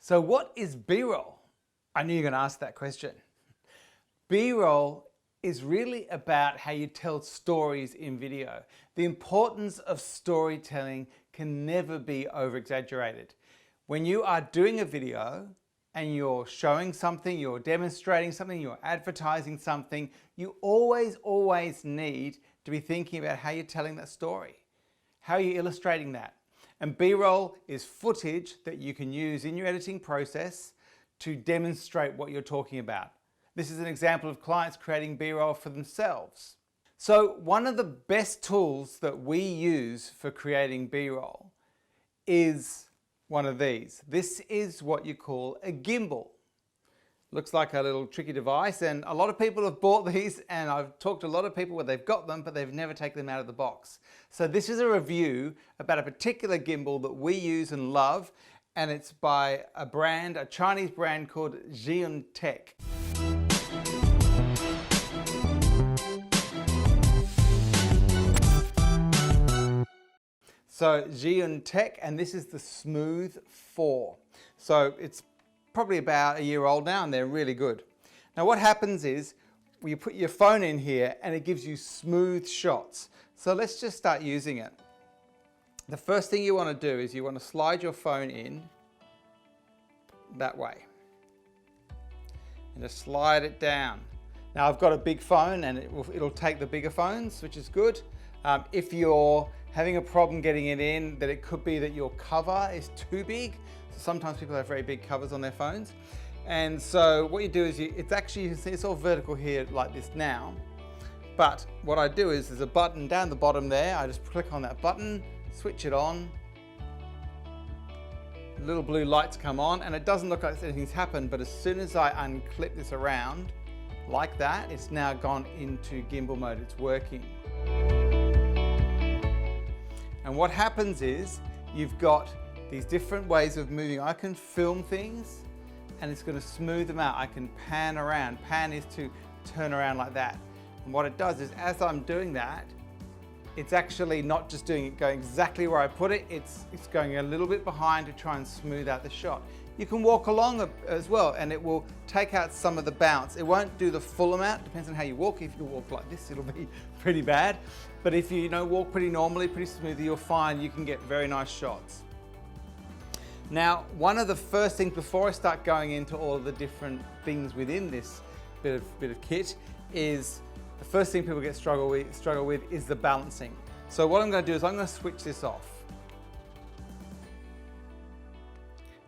So what is B-roll? I knew you were going to ask that question. B-roll is really about how you tell stories in video. The importance of storytelling can never be over-exaggerated. When you are doing a video and you're showing something, you're demonstrating something, you're advertising something, you always need to be thinking about how you're telling that story. How are you illustrating that? And B-roll is footage that you can use in your editing process to demonstrate what you're talking about. This is an example of clients creating B-roll for themselves. So one of the best tools that we use for creating B-roll is one of these. This is what you call a gimbal. Looks like a little tricky device, and a lot of people have bought these, and I've talked to a lot of people where they've got them, but they've never taken them out of the box. So this is a review about a particular gimbal that we use and love, and it's by a brand, a Chinese brand called Gimbal. So Gimbal, and this is the Smooth 4. So it's probably about a year old now, and they're really good. Now what happens is you put your phone in here and it gives you smooth shots. So let's just start using it. The first thing you want to do is you want to slide your phone in that way and just slide it down. Now I've got a big phone and it'll take the bigger phones, which is good. If you're having a problem getting it in, that it could be that your cover is too big. So sometimes people have very big covers on their phones. And so what you do is it's actually, you can see it's all vertical here like this now. But what I do is there's a button down the bottom there. I just click on that button, switch it on. Little blue lights come on, and it doesn't look like anything's happened, but as soon as I unclip this around like that, it's now gone into gimbal mode. It's working. And what happens is you've got these different ways of moving. I can film things and it's going to smooth them out. I can pan around. Pan is to turn around like that. And what it does is as I'm doing that, it's actually not just doing it going exactly where I put it, it's going a little bit behind to try and smooth out the shot. You can walk along as well and it will take out some of the bounce. It won't do the full amount, depends on how you walk. If you walk like this, it'll be pretty bad. But if you walk pretty normally, pretty smoothly, you'll find you can get very nice shots. Now, one of the first things before I start going into all of the different things within this bit of kit is the first thing people struggle with is the balancing. So what I'm going to do is I'm going to switch this off.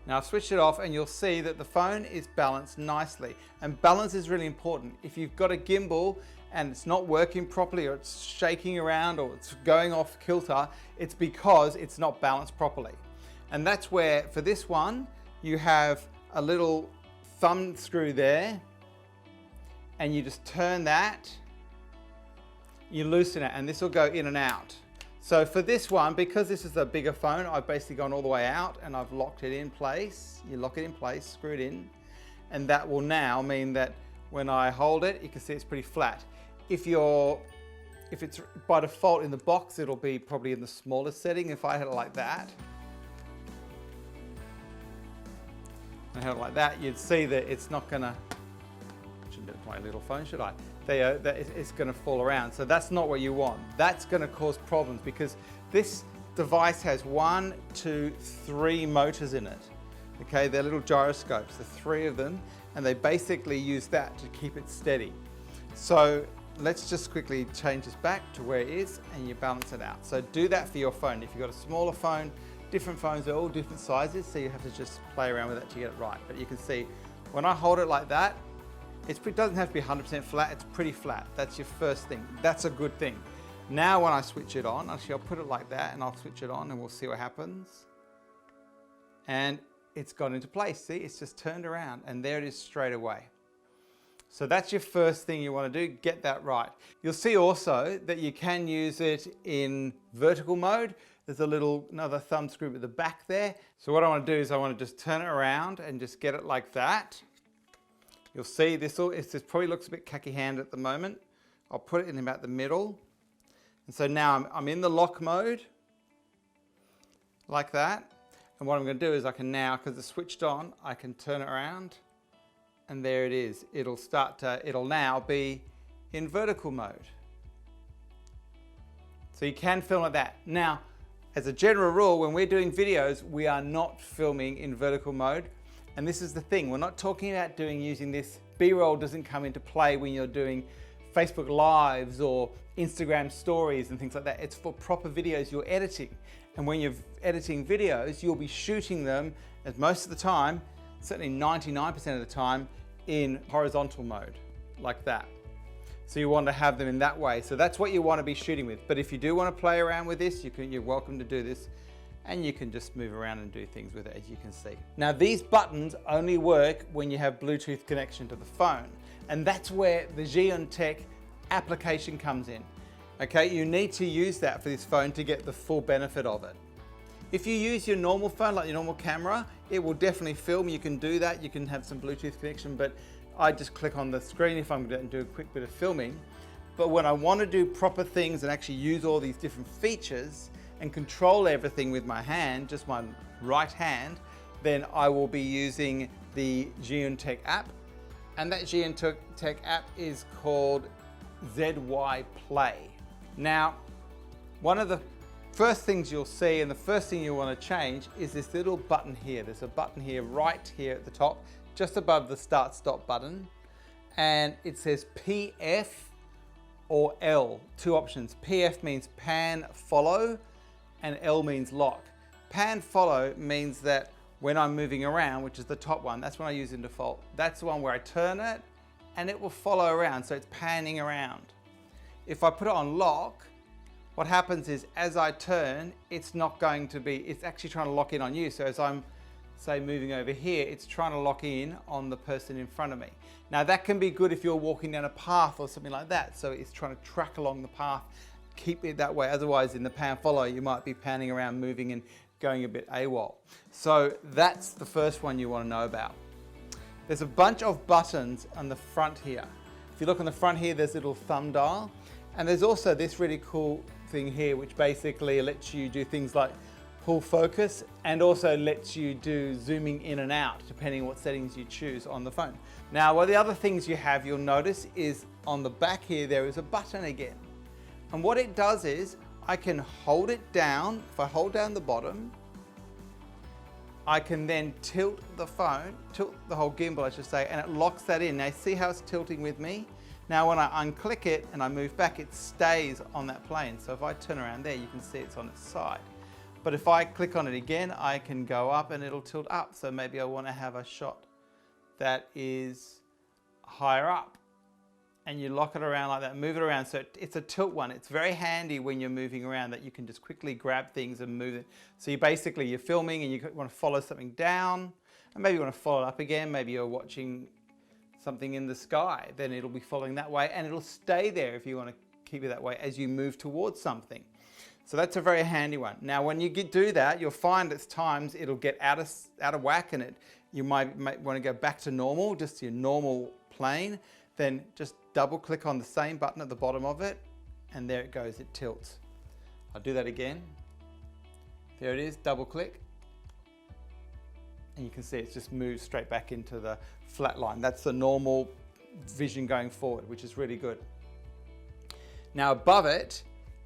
Now I've switched it off and you'll see that the phone is balanced nicely, and balance is really important. If you've got a gimbal and it's not working properly, or it's shaking around, or it's going off kilter, it's because it's not balanced properly. And that's where, for this one, you have a little thumb screw there, and you just turn that, you loosen it, and this will go in and out. So for this one, because this is a bigger phone, I've basically gone all the way out and I've locked it in place. You lock it in place, screw it in, and that will now mean that when I hold it, you can see it's pretty flat. If it's by default in the box, it'll be probably in the smallest setting. If I had it like that, you'd see that it's not gonna, shouldn't be my little phone, should I? It's gonna fall around. So that's not what you want. That's gonna cause problems because this device has 1, 2, 3 motors in it. Okay, they're little gyroscopes, the 3 of them, and they basically use that to keep it steady. So let's just quickly change this back to where it is and you balance it out. So do that for your phone. If you've got a smaller phone, different phones are all different sizes, so you have to just play around with that to get it right. But you can see when I hold it like that, it doesn't have to be 100% flat, it's pretty flat. That's your first thing. That's a good thing. Now when I switch it on, actually I'll put it like that and I'll switch it on and we'll see what happens. And it's gone into place. See, it's just turned around and there it is straight away. So that's your first thing you want to do, get that right. You'll see also that you can use it in vertical mode. There's another thumb screw at the back there. So what I want to do is I want to just turn it around and just get it like that. You'll see this probably looks a bit khaki-handed at the moment. I'll put it in about the middle. And so now I'm in the lock mode, like that. And what I'm going to do is I can now, because it's switched on, I can turn it around and there it is. It'll now be in vertical mode. So you can film like that. Now, as a general rule, when we're doing videos, we are not filming in vertical mode. And this is the thing, we're not talking about using this. B-roll doesn't come into play when you're doing Facebook Lives or Instagram stories and things like that. It's for proper videos you're editing. And when you're editing videos, you'll be shooting them, as most of the time, certainly 99% of the time, in horizontal mode, like that. So you want to have them in that way. So that's what you want to be shooting with. But if you do want to play around with this, you're welcome to do this. And you can just move around and do things with it, as you can see. Now, these buttons only work when you have Bluetooth connection to the phone. And that's where the Giontech application comes in. Okay, you need to use that for this phone to get the full benefit of it. If you use your normal phone, like your normal camera, it will definitely film. You can do that. You can have some Bluetooth connection, but I just click on the screen if I'm going to do a quick bit of filming. But when I want to do proper things and actually use all these different features and control everything with my hand, just my right hand, then I will be using the Giontech app. And that Giontech app is called ZY Play. Now, one of the first things you'll see and the first thing you want to change is this little button here. There's a button here, right here at the top, just above the start stop button. And it says PF or L, two options. PF means pan follow and L means lock. Pan follow means that when I'm moving around, which is the top one, that's what I use in default. That's the one where I turn it and it will follow around, so it's panning around. If I put it on lock, what happens is as I turn, it's actually trying to lock in on you. So as I'm, say, moving over here, it's trying to lock in on the person in front of me. Now that can be good if you're walking down a path or something like that. So it's trying to track along the path, keep it that way. Otherwise in the pan follow, you might be panning around, moving and going a bit AWOL. So that's the first one you want to know about. There's a bunch of buttons on the front here. If you look on the front here, there's a little thumb dial. And there's also this really cool thing here, which basically lets you do things like pull focus and also lets you do zooming in and out, depending on what settings you choose on the phone. Now, one of the other things you'll notice is on the back here, there is a button again. And what it does is I can hold it down. If I hold down the bottom, I can then tilt the phone, tilt the whole gimbal, I should say, and it locks that in. Now, see how it's tilting with me? Now, when I unclick it and I move back, it stays on that plane. So if I turn around there, you can see it's on its side. But if I click on it again, I can go up and it'll tilt up. So maybe I want to have a shot that is higher up. And you lock it around like that, move it around. So it's a tilt one. It's very handy when you're moving around that you can just quickly grab things and move it. So you're filming and you want to follow something down, and maybe you want to follow it up again. Maybe you're watching something in the sky, then it'll be following that way and it'll stay there if you want to keep it that way as you move towards something. So that's a very handy one. Now, when you do that, you'll find at times it'll get out of whack and you might want to go back to normal, just your normal plane. Then just double click on the same button at the bottom of it and there it goes, it tilts. I'll do that again. There it is, double click. And you can see it's just moved straight back into the flat line. That's the normal vision going forward, which is really good. Now above it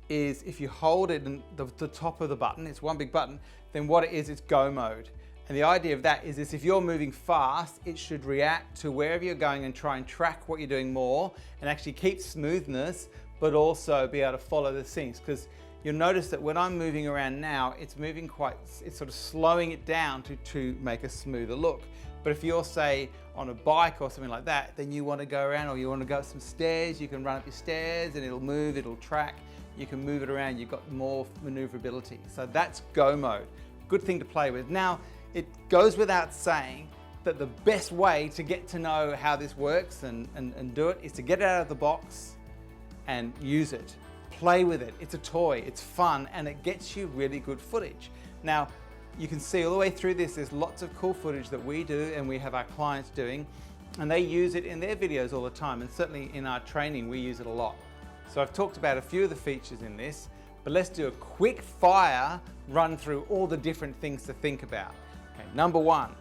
is, if you hold it in the top of the button, it's one big button, then what it is, it's go mode. And the idea of that is if you're moving fast, it should react to wherever you're going and try and track what you're doing more and actually keep smoothness, but also be able to follow the scenes. Because you'll notice that when I'm moving around now, it's sort of slowing it down to make a smoother look. But if you're, say, on a bike or something like that, then you want to go around or you want to go up some stairs, you can run up your stairs and it'll move, it'll track, you can move it around, you've got more maneuverability. So that's go mode. Good thing to play with. Now, it goes without saying that the best way to get to know how this works and do it is to get it out of the box and use it. Play with it. It's a toy, it's fun, and it gets you really good footage. Now, you can see all the way through this, there's lots of cool footage that we do and we have our clients doing, and they use it in their videos all the time, and certainly in our training we use it a lot. So I've talked about a few of the features in this, But let's do a quick fire run through all the different things to think about. Okay, number one,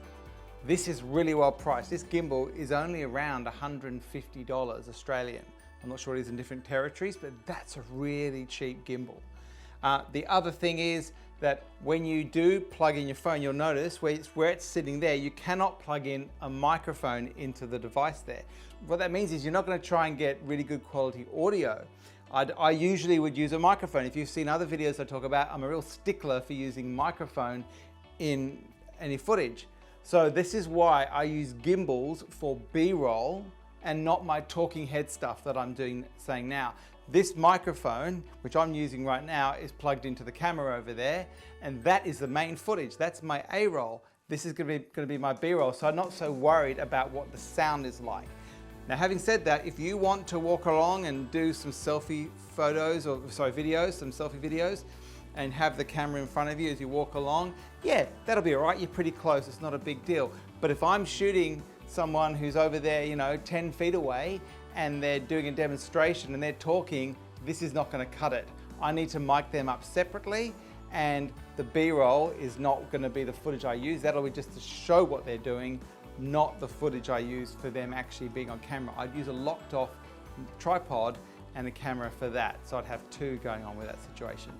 this is really well priced. This gimbal is only around $150 Australian. I'm not sure it is in different territories, but that's a really cheap gimbal. The other thing is that when you do plug in your phone, you'll notice where it's sitting there, you cannot plug in a microphone into the device there. What that means is you're not going to try and get really good quality audio. I usually would use a microphone. If you've seen other videos I talk about, I'm a real stickler for using microphone in any footage. So this is why I use gimbals for B-roll and not my talking head stuff that I'm saying now. This microphone, which I'm using right now, is plugged into the camera over there, and that is the main footage. That's my A-roll. This is going to be my B-roll, so I'm not so worried about what the sound is like. Now, having said that, if you want to walk along and do some selfie videos, and have the camera in front of you as you walk along, yeah, that'll be all right. You're pretty close. It's not a big deal. But if I'm shooting someone who's over there, 10 feet away, and they're doing a demonstration and they're talking, this is not going to cut it. I need to mic them up separately, and the B-roll is not going to be the footage I use. That'll be just to show what they're doing, not the footage I use for them actually being on camera. I'd use a locked off tripod and a camera for that. So I'd have two going on with that situation.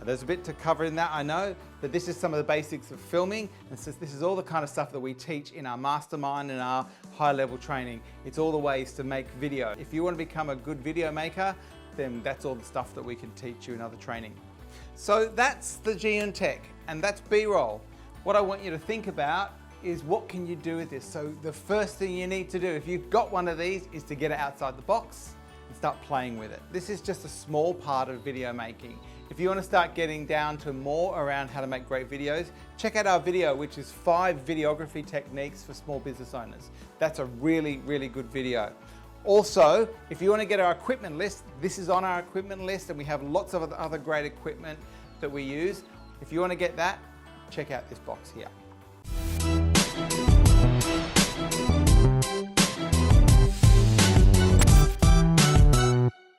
There's a bit to cover in that, I know, but this is some of the basics of filming, and so this is all the kind of stuff that we teach in our mastermind and our high-level training. It's all the ways to make video. If you want to become a good video maker, then that's all the stuff that we can teach you in other training. So that's the Geontech, and that's B-roll. What I want you to think about is what can you do with this? So the first thing you need to do, if you've got one of these, is to get it outside the box and start playing with it. This is just a small part of video making. If you want to start getting down to more around how to make great videos, check out our video, which is 5 videography techniques for small business owners. That's a really, really good video. Also, if you want to get our equipment list, this is on our equipment list, and we have lots of other great equipment that we use. If you want to get that, check out this box here.